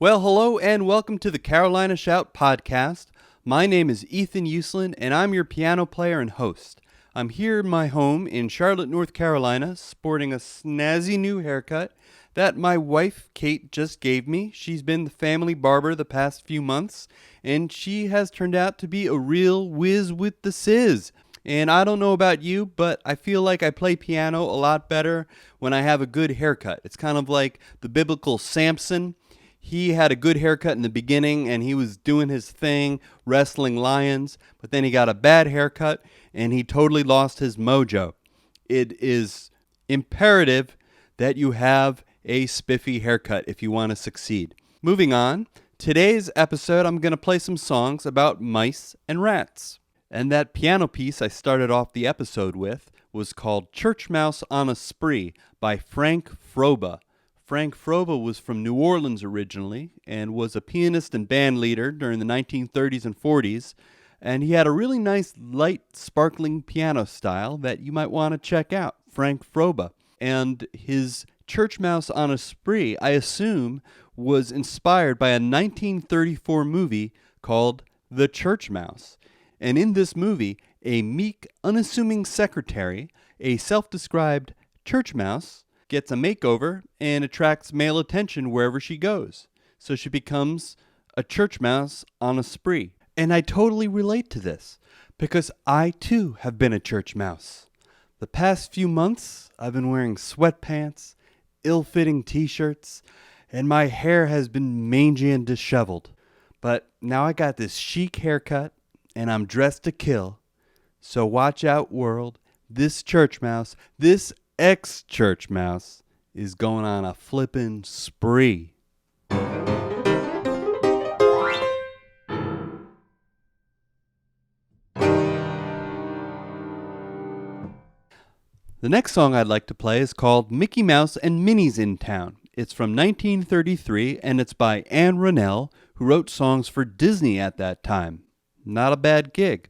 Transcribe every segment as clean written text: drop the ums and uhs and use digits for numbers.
Well, hello and welcome to the Carolina Shout podcast. My name is Ethan Uslan and I'm your piano player and host. I'm here in my home in Charlotte, North Carolina, sporting a snazzy new haircut that my wife, Kate, just gave me. She's been the family barber the past few months, and she has turned out to be a real whiz with the sizz. And I don't know about you, but I feel like I play piano a lot better when I have a good haircut. It's kind of like the biblical Samson. He had a good haircut in the beginning, and he was doing his thing, wrestling lions, but then he got a bad haircut, and he totally lost his mojo. It is imperative that you have a spiffy haircut if you want to succeed. Moving on, today's episode, I'm going to play some songs about mice and rats. And that piano piece I started off the episode with was called Church Mouse on a Spree by Frank Froba. Frank Froba was from New Orleans originally and was a pianist and band leader during the 1930s and 40s. And he had a really nice, light, sparkling piano style that you might want to check out, Frank Froba. And his Church Mouse on a Spree, I assume, was inspired by a 1934 movie called The Church Mouse. And in this movie, a meek, unassuming secretary, a self-described church mouse, gets a makeover and attracts male attention wherever she goes. So she becomes a church mouse on a spree. And I totally relate to this because I too have been a church mouse. The past few months, I've been wearing sweatpants, ill-fitting t-shirts, and my hair has been mangy and disheveled. But now I got this chic haircut and I'm dressed to kill. So watch out, world. This church mouse, this ex-church mouse, is going on a flippin' spree. The next song I'd like to play is called Mickey Mouse and Minnie's in Town. It's from 1933, and it's by Anne Ronell, who wrote songs for Disney at that time. Not a bad gig.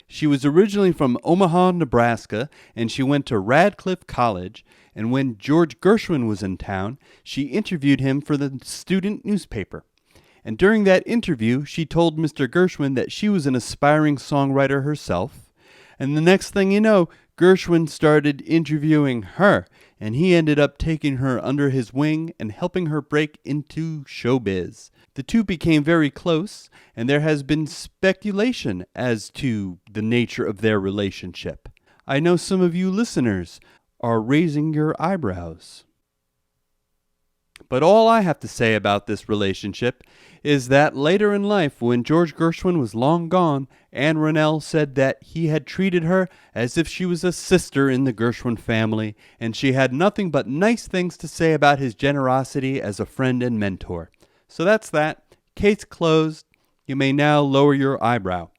She was originally from Omaha, Nebraska, and she went to Radcliffe College, and when George Gershwin was in town, she interviewed him for the student newspaper. And during that interview, she told Mr. Gershwin that she was an aspiring songwriter herself, and the next thing you know, Gershwin started interviewing her, and he ended up taking her under his wing and helping her break into showbiz. The two became very close, and there has been speculation as to the nature of their relationship. I know some of you listeners are raising your eyebrows. But all I have to say about this relationship is that later in life, when George Gershwin was long gone, Anne Ronell said that he had treated her as if she was a sister in the Gershwin family, and she had nothing but nice things to say about his generosity as a friend and mentor. So that's that. Case closed. You may now lower your eyebrow.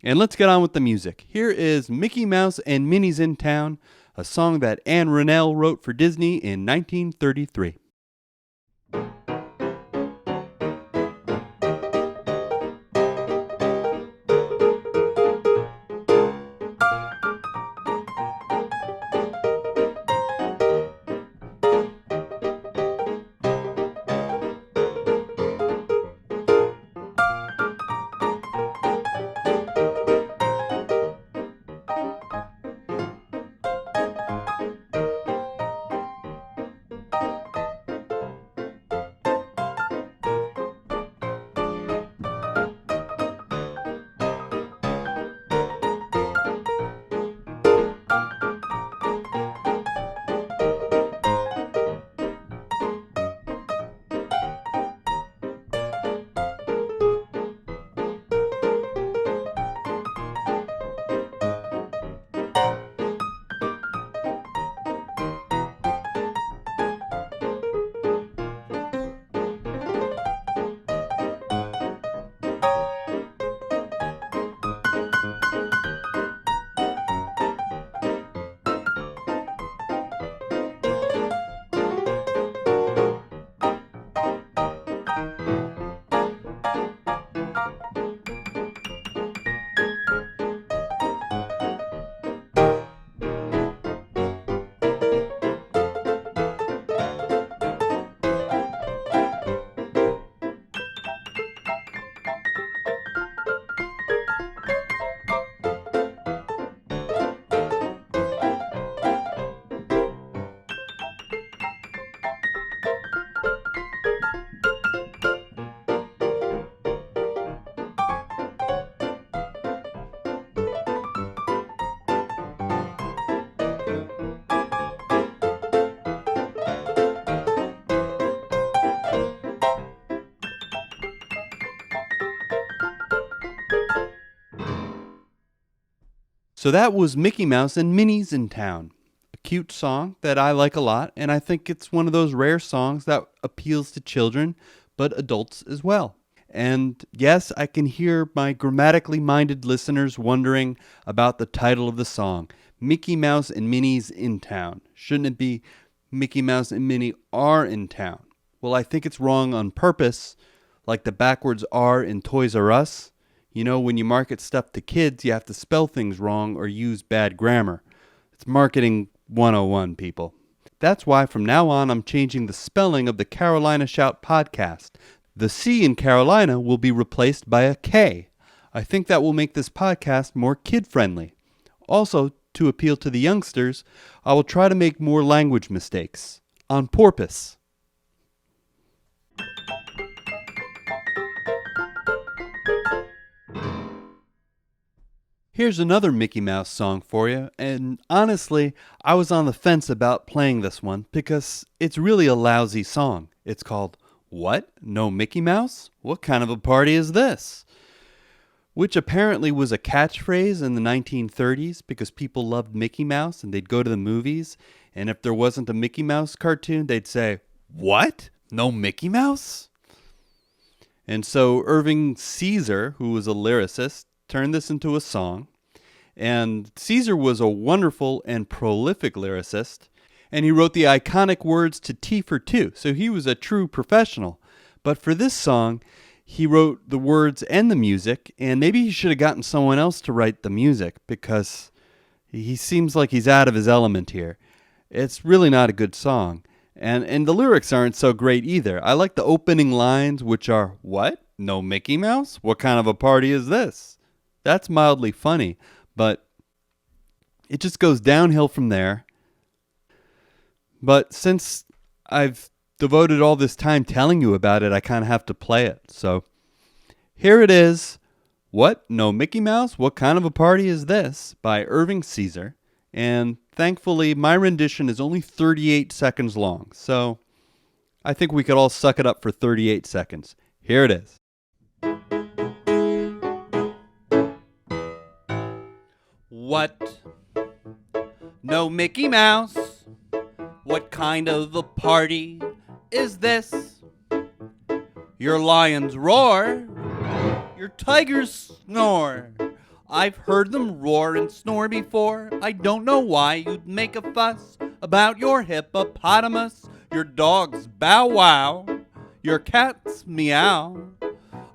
And let's get on with the music. Here is Mickey Mouse and Minnie's in Town, a song that Anne Ronell wrote for Disney in 1933. So that was Mickey Mouse and Minnie's in Town, a cute song that I like a lot, and I think it's one of those rare songs that appeals to children, but adults as well. And yes, I can hear my grammatically minded listeners wondering about the title of the song, Mickey Mouse and Minnie's in Town. Shouldn't it be Mickey Mouse and Minnie are in town? Well, I think it's wrong on purpose, like the backwards R in Toys R Us. You know, when you market stuff to kids, you have to spell things wrong or use bad grammar. It's marketing 101, people. That's why from now on I'm changing the spelling of the Carolina Shout podcast. The C in Carolina will be replaced by a K. I think that will make this podcast more kid-friendly. Also, to appeal to the youngsters, I will try to make more language mistakes. On purpose. Here's another Mickey Mouse song for you, and honestly, I was on the fence about playing this one because it's really a lousy song. It's called, What? No Mickey Mouse? What kind of a party is this? Which apparently was a catchphrase in the 1930s because people loved Mickey Mouse and they'd go to the movies, and if there wasn't a Mickey Mouse cartoon, they'd say, What? No Mickey Mouse? And so Irving Caesar, who was a lyricist, turned this into a song. And Caesar was a wonderful and prolific lyricist, and he wrote the iconic words to T for Two, so he was a true professional. But for this song, he wrote the words and the music, and maybe he should have gotten someone else to write the music because he seems like he's out of his element here. It's really not a good song. And the lyrics aren't so great either. I like the opening lines, which are, What? No Mickey Mouse? What kind of a party is this? That's mildly funny, but it just goes downhill from there. But since I've devoted all this time telling you about it, I kind of have to play it. So here it is. What? No Mickey Mouse? What kind of a party is this? By Irving Caesar. And thankfully, my rendition is only 38 seconds long. So I think we could all suck it up for 38 seconds. Here it is. What? No Mickey Mouse? What kind of a party is this? Your lions roar, your tigers snore. I've heard them roar and snore before. I don't know why you'd make a fuss about your hippopotamus. Your dogs bow wow, your cats meow.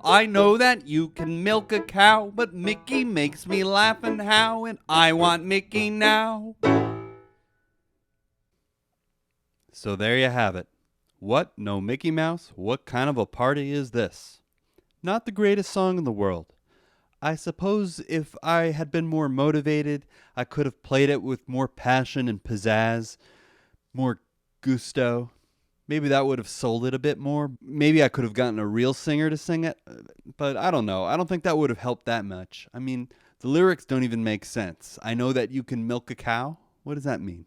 I know that you can milk a cow, but Mickey makes me laugh and how, and I want Mickey now. So there you have it. What? No Mickey Mouse? What kind of a party is this? Not the greatest song in the world. I suppose if I had been more motivated, I could have played it with more passion and pizzazz, more gusto. Maybe that would have sold it a bit more. Maybe I could have gotten a real singer to sing it, but I don't know. I don't think that would have helped that much. I mean, the lyrics don't even make sense. I know that you can milk a cow. What does that mean?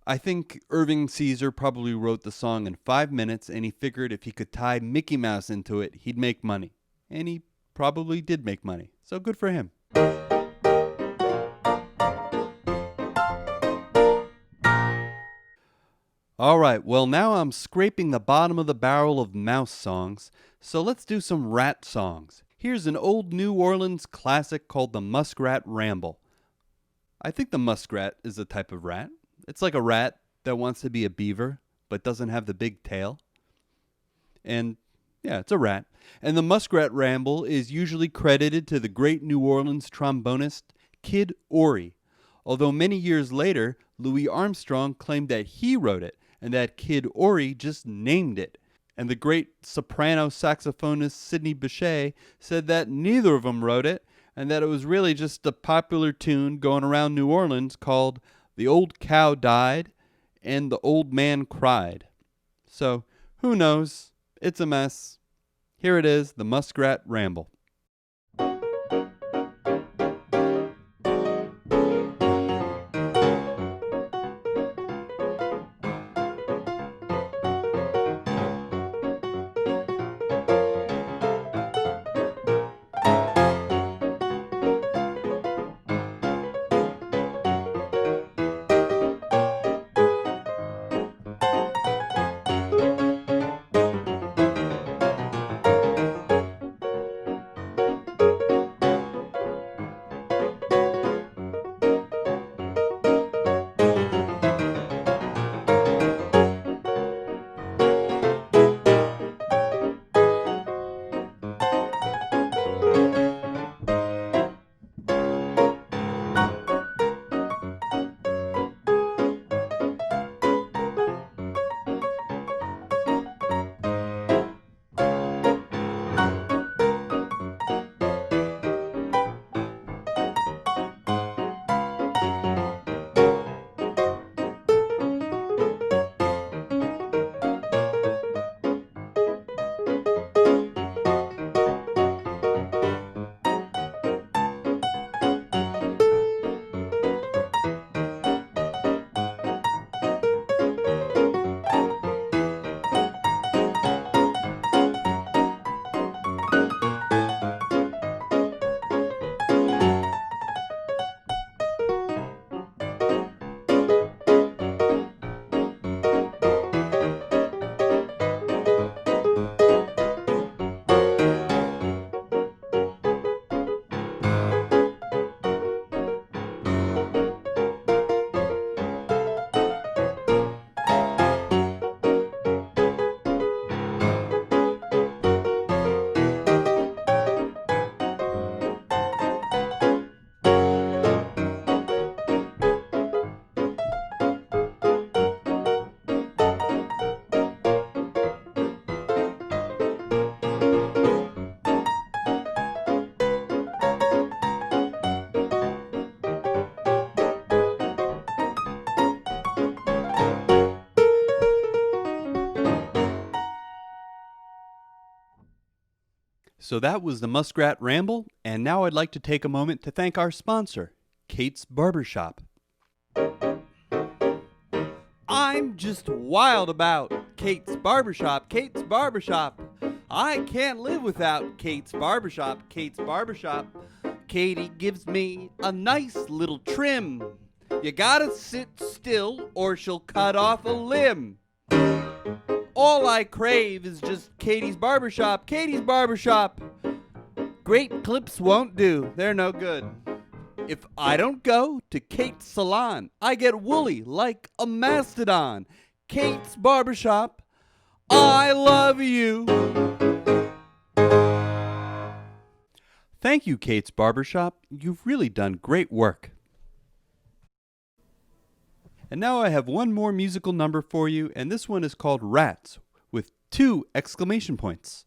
I think Irving Caesar probably wrote the song in 5 minutes, and he figured if he could tie Mickey Mouse into it, he'd make money. And he probably did make money. So good for him. All right, well, now I'm scraping the bottom of the barrel of mouse songs, so let's do some rat songs. Here's an old New Orleans classic called the Muskrat Ramble. I think the muskrat is a type of rat. It's like a rat that wants to be a beaver, but doesn't have the big tail. And yeah, it's a rat. And the Muskrat Ramble is usually credited to the great New Orleans trombonist Kid Ory, although many years later, Louis Armstrong claimed that he wrote it, and that Kid Ory just named it. And the great soprano saxophonist Sidney Bechet said that neither of them wrote it, and that it was really just a popular tune going around New Orleans called "The Old Cow Died and the Old Man Cried." So, who knows? It's a mess. Here it is, the Muskrat Ramble. So that was the Muskrat Ramble, and now I'd like to take a moment to thank our sponsor, Kate's Barbershop. I'm just wild about Kate's Barbershop. Kate's Barbershop. I can't live without Kate's Barbershop. Kate's Barbershop. Katie gives me a nice little trim. You gotta sit still or she'll cut off a limb. All I crave is just Katie's Barbershop. Katie's Barbershop. Great clips won't do. They're no good. If I don't go to Kate's Salon, I get woolly like a mastodon. Kate's Barbershop, I love you. Thank you, Kate's Barbershop. You've really done great work. And now I have one more musical number for you, and this one is called Rats, with 2 exclamation points.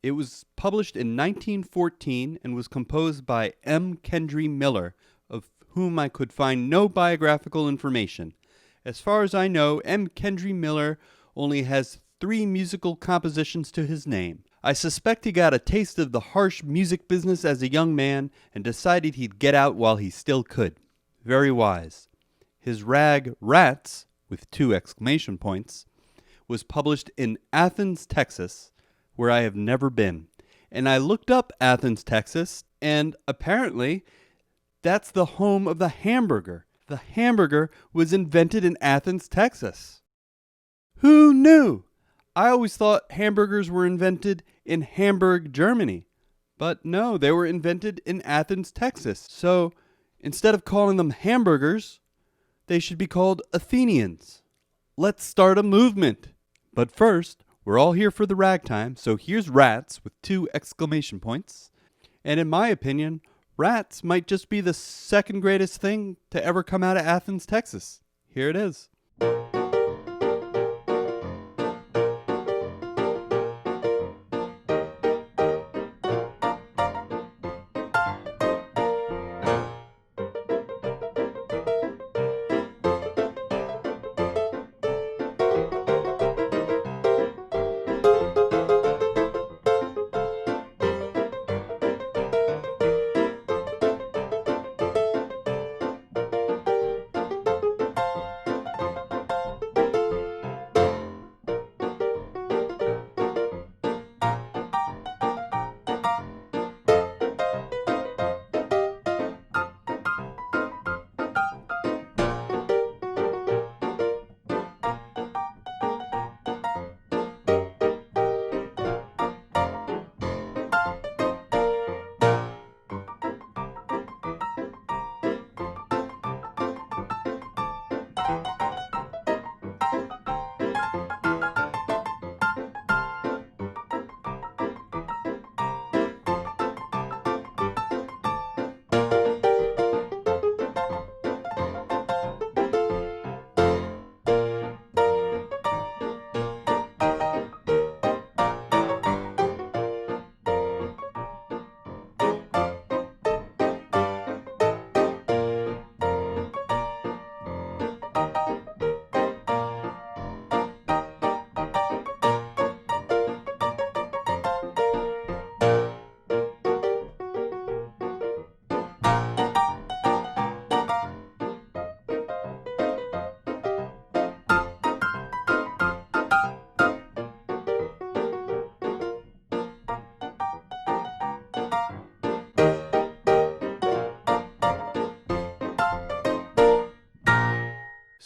It was published in 1914 and was composed by M. Kendree Miller, of whom I could find no biographical information. As far as I know, M. Kendree Miller only has 3 musical compositions to his name. I suspect he got a taste of the harsh music business as a young man and decided he'd get out while he still could. Very wise. His rag Rats, with 2 exclamation points, was published in Athens, Texas, where I have never been. And I looked up Athens, Texas, and apparently that's the home of the hamburger. The hamburger was invented in Athens, Texas. Who knew? I always thought hamburgers were invented in Hamburg, Germany. But no, they were invented in Athens, Texas. So instead of calling them hamburgers, they should be called Athenians. Let's start a movement. But first, we're all here for the ragtime, so here's Rats with 2 exclamation points. And in my opinion, Rats might just be the second greatest thing to ever come out of Athens, Texas. Here it is.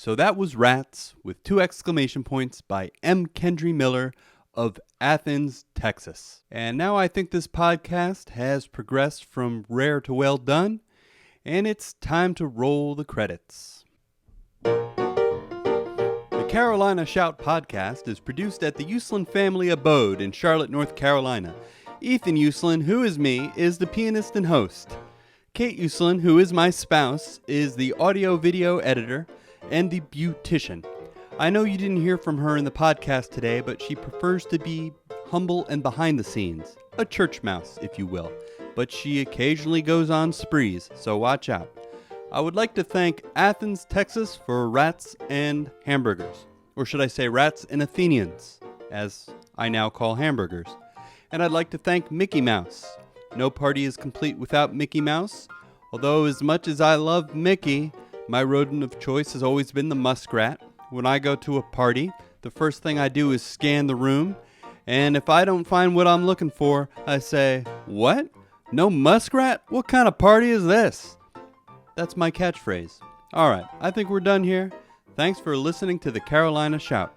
So that was Rats with 2 exclamation points by M. Kendree Miller of Athens, Texas. And now I think this podcast has progressed from rare to well done, and it's time to roll the credits. The Carolina Shout podcast is produced at the Uslan family abode in Charlotte, North Carolina. Ethan Uslan, who is me, is the pianist and host. Kate Uslan, who is my spouse, is the audio-video editor and the beautician. I know you didn't hear from her in the podcast today, but she prefers to be humble and behind the scenes, a church mouse, if you will. But she occasionally goes on sprees, so watch out. I would like to thank Athens, Texas for Rats and hamburgers. Or should I say Rats and Athenians, as I now call hamburgers. And I'd like to thank Mickey Mouse. No party is complete without Mickey Mouse. Although as much as I love Mickey, my rodent of choice has always been the muskrat. When I go to a party, the first thing I do is scan the room. And if I don't find what I'm looking for, I say, "What? No muskrat? What kind of party is this?" That's my catchphrase. All right, I think we're done here. Thanks for listening to the Carolina Shout.